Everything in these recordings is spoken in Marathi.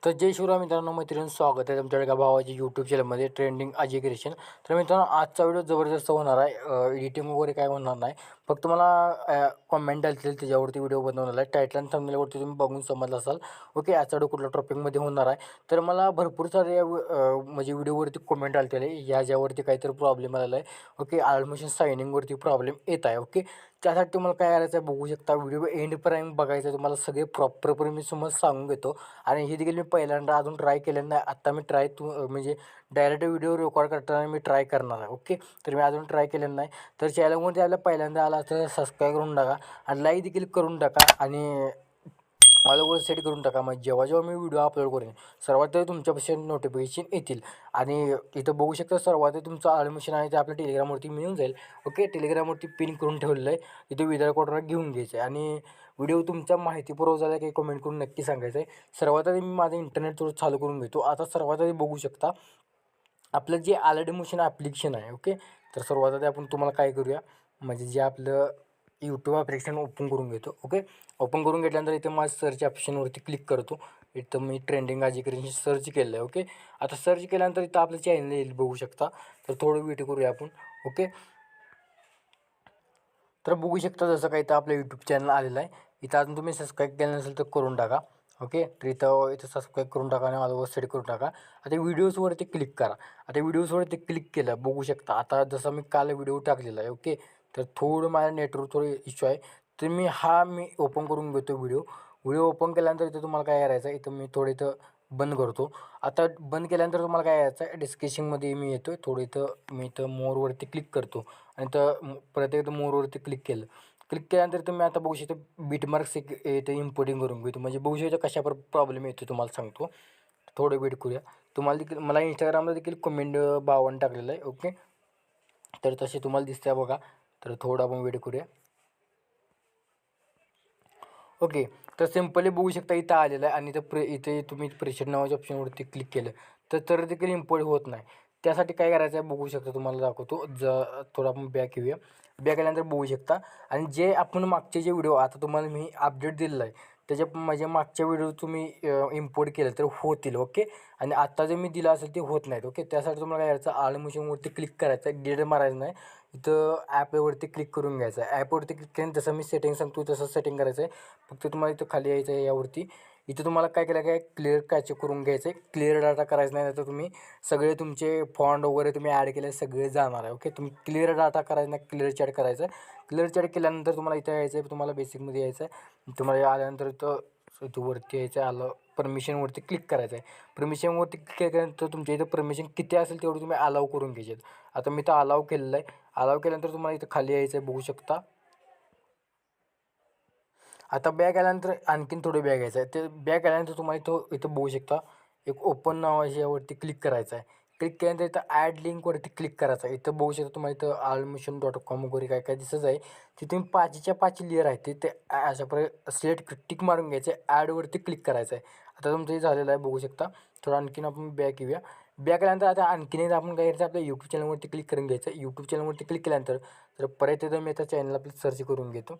तर जय शिवराय मित्रांनो, मैत्रिणी स्वागत आहे तुमच्या एका भावाच्या यूट्यूब चॅनलमध्ये ट्रेंडिंग अजय क्रिएशन. तर मित्रांनो, आजचा व्हिडिओ जबरदस्त होणार आहे. एडिटिंग वगैरे काय होणार नाही. फक्त मला कॉमेंट आली त्याच्यावरती व्हिडिओ बनवलेला आहे. टायटल आणि थंबनेलवरती तुम्ही बघून समजलं असाल. ओके, आजचा व्हिडिओ कुठल्या टॉपिकमध्ये होणार आहे. तर मला भरपूर सारे म्हणजे व्हिडिओवरती कमेंट आले ज्यावरती काहीतरी प्रॉब्लेम आलेला आहे. ओके, ॲडमिशन सायनिंगवरती प्रॉब्लेम येत आहे. ओके, त्यासाठी तुम्हाला काय करायचं आहे बघू शकता. व्हिडिओ एंडपर्यंत बघायचं आहे. तुम्हाला सगळे प्रॉपरपणे मी समज सांगून घेतो. आणि हे देखील मी पहिल्यांदा अजून ट्राय केलेलं नाही. आत्ता मी म्हणजे डायरेक्ट व्हिडिओ रेकॉर्ड करताना मी ट्राय करणार आहे. ओके, तर मी अजून ट्राय केलेलं नाही. तर चॅनलमध्ये आलं पहिल्यांदा आला तर सबस्क्राईब करून टाका आणि लाईक देखील करून टाका आणि ऑल ओव्हर सेट करून टाका. मग जेव्हा जेव्हा मी व्हिडिओ अपलोड करेन सर्वात पहिले तुमच्यापाशी नोटिफिकेशन येतील. आणि इथं बघू शकता सर्वात तुमचं ॲडमिशन आहे ते आपल्या टेलिग्रामवरती मिळून जाईल. ओके, टेलिग्रामवरती पिन करून ठेवलेलं आहे. इथे विदार कोडवर घेऊन घ्यायचं आहे आणि व्हिडिओ तुमचा माहितीपूर्वक झाला काही कमेंट करून नक्की सांगायचं आहे. सर्वात आधी मी माझं इंटरनेट थोडं चालू करून घेतो. आता सर्वात आधी बघू शकता आपलं जे ॲडमिशन ॲप्लिकेशन आहे. ओके, तर सर्वात आधी आपण तुम्हाला काय करूया, म्हणजे जे आपलं यूट्यूब ॲप्लिकेशन ओपन करून घेतो. ओके, ओपन करून घेतल्यानंतर इथे माझं सर्च ऑप्शनवरती क्लिक करतो. इथं मी ट्रेंडिंग अजिक्रेशन सर्च केलं आहे. ओके, आता सर्च केल्यानंतर इथं आपलं चॅनल येईल बघू शकता. तर थोडं वेट करूया आपण. ओके, तर बघू शकता जसं काही तर आपलं यूट्यूब चॅनल आलेलं आहे. इथं अजून तुम्ही सबस्क्राईब केलं नसेल तर करून टाका. ओके, तर इथं सबस्क्राईब करून टाका आणि ऑल ओव्हर सेट करून टाका. आता व्हिडिओजवरती क्लिक करा. आता व्हिडिओजवरती क्लिक केलं बघू शकता. आता जसं मी काल व्हिडिओ टाकलेला आहे. ओके, तर थोडं माझ्या नेटवर्क थोडं इश्यू आहे. तर मी ओपन करून घेतो व्हिडिओ. व्हिडिओ ओपन केल्यानंतर इथं तुम्हाला काय करायचं आहे, इथं मी थोडं इथं बंद करतो. आता बंद केल्यानंतर तुम्हाला काय करायचं आहे, डिस्क्रिप्शनमध्ये मी येतो. थोडं इथं मोरवरती क्लिक करतो आणि परत एकदा मोरवरती क्लिक केलं. क्लिक केल्यानंतर तुम्ही आता बघू शकता बीटमार्क्स इथे इम्पोर्टिंग करून घेतो. म्हणजे बघू शकता कशा प्रॉब्लेम येतो तुम्हाला सांगतो. थोडं वेट करूया. तुम्हाला देखील मला इंस्टाग्रामला देखील कमेंट 52 टाकलेलं आहे. ओके, तर तसे तुम्हाला दिसते बघा. तर थोडं आपण वेट करूया. ओके, तर सिम्पली बघू शकता इथं आलेलं आहे आणि इथे तुम्ही प्रेशर नावाच्या ऑप्शनवरती क्लिक केलं तर देखील इम्पोर्ट होत नाही. त्यासाठी काय करायचं आहे बघू शकता, तुम्हाला दाखवतो. थोडं आपण बॅक येऊया. बॅक आल्यानंतर बघू शकता आणि जे आपण मागचे जे व्हिडिओ आता तुम्हाला मी अपडेट दिलेला आहे त्याच्या म्हणजे मागच्या व्हिडिओ तुम्ही इम्पोर्ट केलं तर होतील. ओके, आणि आत्ता जे मी दिलं असेल ते होत नाहीत. ओके, त्यासाठी तुम्हाला काय करायचं, ॲडमिशनवरती क्लिक करायचं आहे. डिलीट मारायचं नाही. इथं ॲपवरती क्लिक करून घ्यायचं आहे. ॲपवरती क्लिक केलं जसं मी सेटिंग सांगतो तसं सेटिंग करायचं आहे. फक्त तुम्हाला इथं खाली यायचं आहे यावरती. इथं तुम्हाला काय केलं काय क्लिअर कॅच करून घ्यायचं आहे. क्लिअर डाटा करायचं नाही, तर तुम्ही सगळे तुमचे फॉन्ट वगैरे तुम्ही ॲड केले सगळे जाणार आहे. ओके, तुम्ही क्लिअर डाटा करायचं नाही, क्लिअर चॅट करायचं आहे. क्लिअर चॅट केल्यानंतर तुम्हाला इथं यायचं आहे. तुम्हाला बेसिकमध्ये यायचं आहे. तुम्हाला आल्यानंतर इथं वरती यायचं आहे. आलं परमिशनवरती क्लिक करायचं आहे. परमिशनवरती क्लिक केल्यानंतर तुमच्या इथं परमिशन किती असेल तेवढं तुम्ही अलाव करून घ्यायचे. आता मी इथं अलाव केलेलं आहे. अलाव केल्यानंतर तुम्हाला इथं खाली यायचं आहे बघू शकता. आता बॅक आल्यानंतर आणखीन थोडं बॅक यायचं आहे. ते बॅक आल्यानंतर तुम्हाला इथं बघू शकता एक ओपन नावाच्या यावरती क्लिक करायचं आहे. क्लिक केल्यानंतर इथं ॲड लिंकवरती क्लिक करायचं आहे. इथं बघू शकता तुम्हाला इथं admission.com वगैरे काय काय दिसत आहे. तिथे 5च्या 5 लेअर आहे ते अशा प्रकारे सिलेक्ट टिक मारून घ्यायचं आहे. ॲडवरती क्लिक करायचं आहे. आता तुमचं हे झालेलं आहे बघू शकता. थोडं आणखीन आपण बॅक येऊया. बॅक आल्यानंतर आता आणखीन एकदा आपण काय करायचं, आपल्या यूट्यूब चॅनलवरती क्लिक करून घ्यायचं. यूट्यूब चॅनलवरती क्लिक केल्यानंतर तर परत एकदा मी आता चॅनल आपलं सर्च करून घेतो.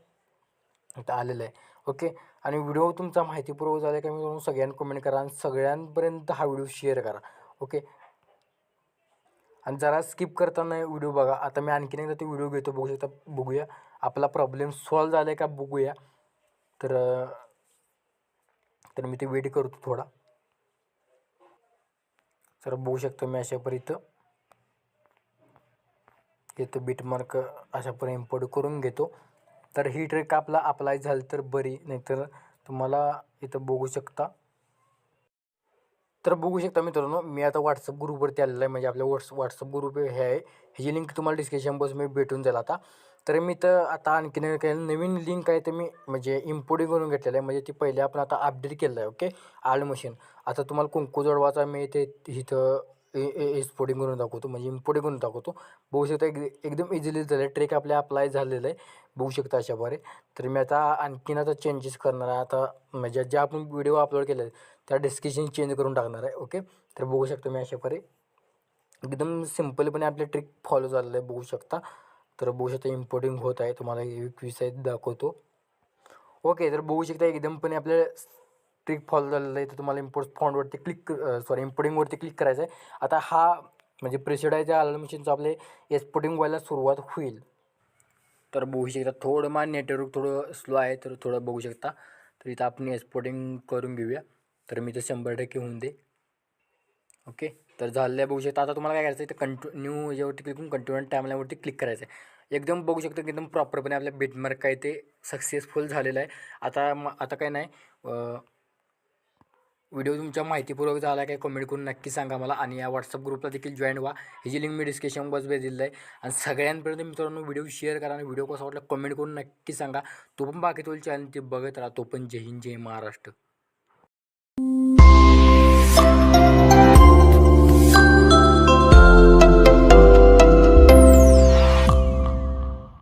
इथं आलेलं आहे. ओके, आणि व्हिडिओ तुमचा माहितीपूर्वक झाला आहे का मी म्हणून सगळ्यांना कमेंट करा आणि सगळ्यांपर्यंत हा व्हिडिओ शेअर करा. ओके, आणि जरा स्किप करताना व्हिडिओ बघा. आता मी आणखीन एकदा ते व्हिडिओ घेतो बघू शकता. बघूया आपला प्रॉब्लेम सॉल्व झाला आहे का बघूया. तर तर मी ते वेट करतो थोडा. तर बघू शकतो मी अशापर्यंत इथं बीटमार्क अशापर्यंत इम्पोर्ट करून घेतो. तर ही ट्रिक आपला अप्लाय झाली तर बरी, नाहीतर तुम्हाला इथं बघू शकता. तर बघू शकता मित्रांनो, मी आता WhatsApp ग्रुपवरती आलेला आहे. म्हणजे आपल्या WhatsApp ग्रुप हे आहे. ह्याची लिंक तुम्हाला डिस्क्रिप्शन बॉक्समध्ये भेटून जाईल आता. तर मी तर आता आणखीन काही नवीन लिंक आहे ते मी म्हणजे इम्पोर्टिंग करून घेतलेलं आहे. म्हणजे ती पहिले आपण आता अपडेट केलं आहे. ओके, मशीन आता तुम्हाला कुंकू जोडवाचा मी ते इथं एक्सपोर्टिंग करून दाखवतो, म्हणजे इम्पोर्टिंग करून दाखवतो. बघू शकता एकदम इझिली झालं. ट्रेक आपल्या अप्लाय झालेलं आहे बघू शकता अशाप्रकारे. तर मी आता आणखीन आता चेंजेस करणार आहे. आता म्हणजे जे आपण व्हिडिओ अपलोड केले त्या डिस्क्रिप्शन चेंज करून टाकणार आहे. ओके, तर बघू शकतो मी अशाप्रकारे एकदम सिम्पलपणे आपले ट्रिक फॉलो झालेलं आहे बघू शकता. तर बघू शकता इम्पोर्टिंग होत आहे. तुम्हाला 21 आहे दाखवतो. ओके, तर बघू शकता एकदमपणे आपल्या ट्रिक फॉलो झालेलं आहे. तर तुम्हाला इम्पोर्ट फॉन्टवरती इम्पोर्टिंगवरती क्लिक करायचं आहे. आता हा म्हणजे प्रेशरायझर अलार्म मशीनचं आपले एक्सपोर्टिंग व्हायला सुरुवात होईल. तर बघू शकता थोडं नेटवर्क थोडं स्लो आहे, तर थोडं बघू शकता. तर इथं आपण एक्सपोर्टिंग करून घेऊया. तर मी तर 100% होऊन दे. ओके, तर झालं आहे बघू शकता. आता तुम्हाला काय करायचं आहे, तर कंटिन्यू याच्यावरती क्लिक करून कंटिन्यू टाईमलाईनवरती क्लिक करायचं आहे. एकदम बघू शकता की एकदम प्रॉपरपणे आपल्या बिटमार्क काय ते सक्सेसफुल झालेलं आहे. आता काय नाही, व्हिडिओ तुमच्या माहितीपूर्वक झाला काय कमेंट करून नक्की सांगा मला. आणि या व्हॉट्सअप ग्रुपला देखील जॉईन व्हा. ह्याची लिंक मी डिस्क्रिप्शन बॉक्समध्ये दिलेलं आहे. आणि सगळ्यांपर्यंत मित्रांनो व्हिडिओ शेअर करा आणि व्हिडिओ कसा वाटला कमेंट करून नक्की सांगा. तो पण बाकी तो चॅनल ते बघत राहा. तो पण जय हिंद जय महाराष्ट्र.